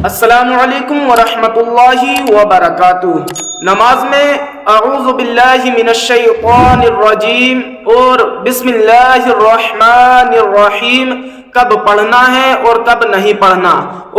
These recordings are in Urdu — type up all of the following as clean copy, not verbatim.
السلام علیکم ورحمۃ اللہ وبرکاتہ۔ نماز میں اعوذ باللہ من الشیطان الرجیم اور بسم اللہ الرحمن الرحیم کب پڑھنا ہے اور کب نہیں پڑھنا،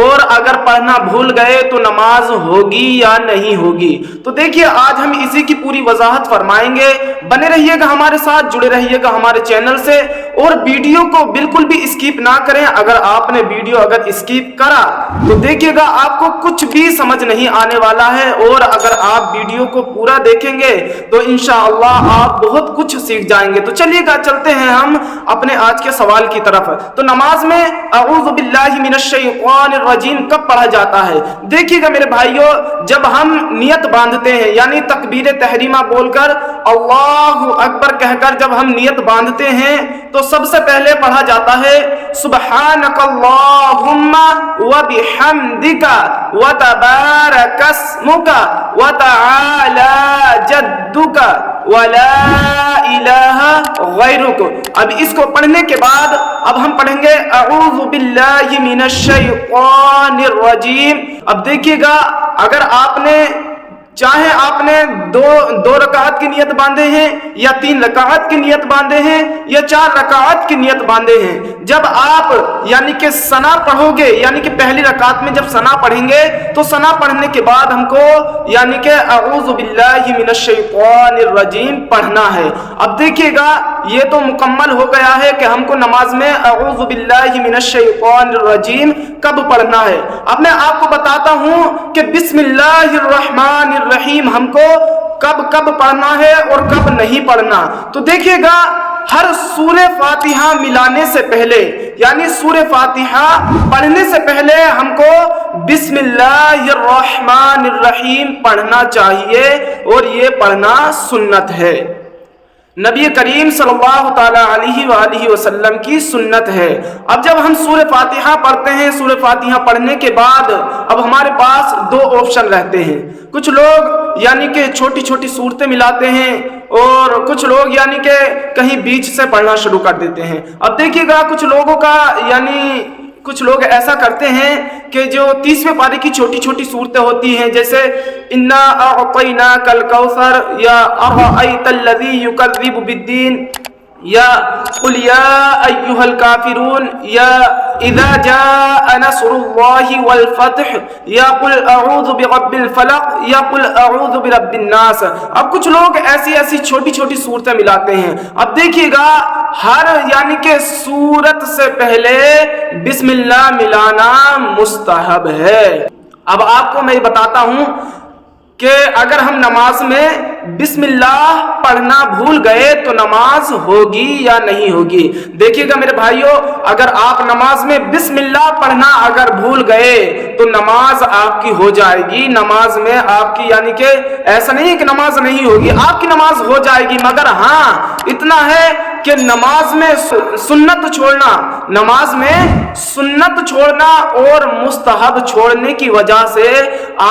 اور اگر پڑھنا بھول گئے تو نماز ہوگی یا نہیں ہوگی۔ تو دیکھیے آج ہم اسی کی پوری وضاحت فرمائیں گے۔ بنے رہیے گا ہمارے ساتھ، جڑے رہیے گا ہمارے چینل سے، اور ویڈیو کو بالکل بھی اسکیپ نہ کریں۔ اگر آپ نے ویڈیو اسکیپ کرا تو دیکھیے گا آپ کو کچھ بھی سمجھ نہیں آنے والا ہے، اور اگر آپ ویڈیو کو پورا دیکھیں گے تو انشاءاللہ آپ بہت کچھ سیکھ جائیں گے۔ تو چلیے گا چلتے ہیں ہم اپنے آج کے سوال کی طرف۔ تو نماز میں اعوذ باللہ من الشیطان الرجیم کب پڑھا جاتا ہے؟ دیکھیے گا میرے بھائیوں، جب ہم نیت باندھتے ہیں، یعنی تکبیر تحریمہ بول کر اللہ اکبر کہہ کر جب ہم نیت باندھتے ہیں تو سب سے پہلے پڑھا جاتا ہے سبحانک اللہم وبحمدک وتبارک اسمک وتعالی جدک ولا الہ غیرک۔ اب اس کو پڑھنے کے بعد اب ہم پڑھیں گے اعوذ باللہ من الشیطان الرجیم۔ اب دیکھیے گا اگر آپ نے چاہے آپ نے دو رکعت کی نیت باندھے ہیں یا 3 رکعت کی نیت باندھے ہیں یا 4 رکعت کی نیت باندھے ہیں، جب آپ یعنی کہ ثنا پڑھو گے، یعنی کہ پہلی رکعت میں جب ثنا پڑھیں گے تو ثنا پڑھنے کے بعد ہم کو یعنی کہ اعوذ باللہ من الشیطان الرجیم پڑھنا ہے۔ اب دیکھیے گا یہ تو مکمل ہو گیا ہے کہ ہم کو نماز میں اعوذ باللہ من الشیطان الرجیم کب پڑھنا ہے۔ اب میں آپ کو بتاتا ہوں کہ بسم اللہ الرحمن الرحیم ہم کو کب پڑھنا ہے اور کب نہیں پڑھنا۔ تو دیکھیے گا ہر سورہ فاتحہ ملانے سے پہلے، یعنی سورہ فاتحہ پڑھنے سے پہلے ہم کو بسم اللہ الرحمن الرحیم پڑھنا چاہیے، اور یہ پڑھنا سنت ہے، نبی کریم صلی اللہ تعالی علیہ وآلہ وسلم کی سنت ہے۔ اب جب ہم سورہ فاتحہ پڑھتے ہیں، سورہ فاتحہ پڑھنے کے بعد اب ہمارے پاس 2 آپشن رہتے ہیں۔ کچھ لوگ یعنی کہ چھوٹی چھوٹی صورتیں ملاتے ہیں، اور کچھ لوگ یعنی کہ کہیں بیچ سے پڑھنا شروع کر دیتے ہیں۔ اب دیکھیے گا کچھ لوگوں کا یعنی کچھ لوگ ایسا کرتے ہیں کہ جو 30ویں پارے کی چھوٹی چھوٹی صورتیں ہوتی ہیں، جیسے انا اعطیناک الکوثر یا ارأیت الذی یکذب بالدین یا قل یا ایھا الکافرون یا اذا جاء نصر اللہ والفتح یا قل اعوذ برب الفلق یا قل اعوذ برب الناس۔ اب کچھ لوگ ایسی چھوٹی چھوٹی صورتیں ملاتے ہیں۔ اب دیکھیے گا ہر یعنی کہ سورت سے پہلے بسم اللہ ملانا مستحب ہے۔ اب آپ کو میں بتاتا ہوں کہ اگر ہم نماز میں بسم اللہ پڑھنا بھول گئے تو نماز ہوگی یا نہیں ہوگی۔ دیکھیے گا میرے بھائیوں، اگر آپ نماز میں بسم اللہ پڑھنا اگر بھول گئے تو نماز آپ کی ہو جائے گی۔ نماز میں آپ کی یعنی کہ ایسا نہیں کہ نماز نہیں ہوگی، آپ کی نماز ہو جائے گی، مگر ہاں اتنا ہے کہ نماز میں سنت چھوڑنا، نماز میں سنت چھوڑنا اور مستحب چھوڑنے کی وجہ سے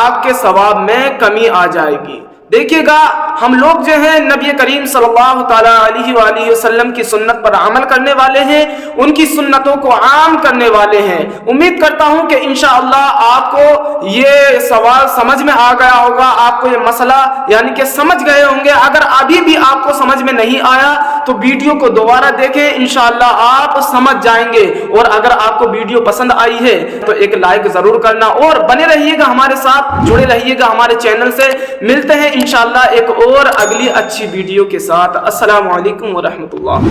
آپ کے ثواب میں کمی آ جائے گی۔ دیکھیے گا ہم لوگ جو ہیں نبی کریم صلی اللہ تعالی علیہ وآلہ وسلم کی سنت پر عمل کرنے والے ہیں، ان کی سنتوں کو عام کرنے والے ہیں۔ امید کرتا ہوں کہ انشاءاللہ آپ کو یہ سوال سمجھ میں آ گیا ہوگا، آپ کو یہ مسئلہ یعنی کہ سمجھ گئے ہوں گے۔ اگر ابھی بھی آپ کو سمجھ میں نہیں آیا تو ویڈیو کو دوبارہ دیکھیں، انشاءاللہ آپ سمجھ جائیں گے۔ اور اگر آپ کو ویڈیو پسند آئی ہے تو ایک لائک ضرور کرنا، اور بنے رہیے گا ہمارے ساتھ، جڑے رہیے گا ہمارے چینل سے۔ ملتے ہیں انشاءاللہ ایک اور اگلی اچھی ویڈیو کے ساتھ۔ السلام علیکم ورحمۃ اللہ۔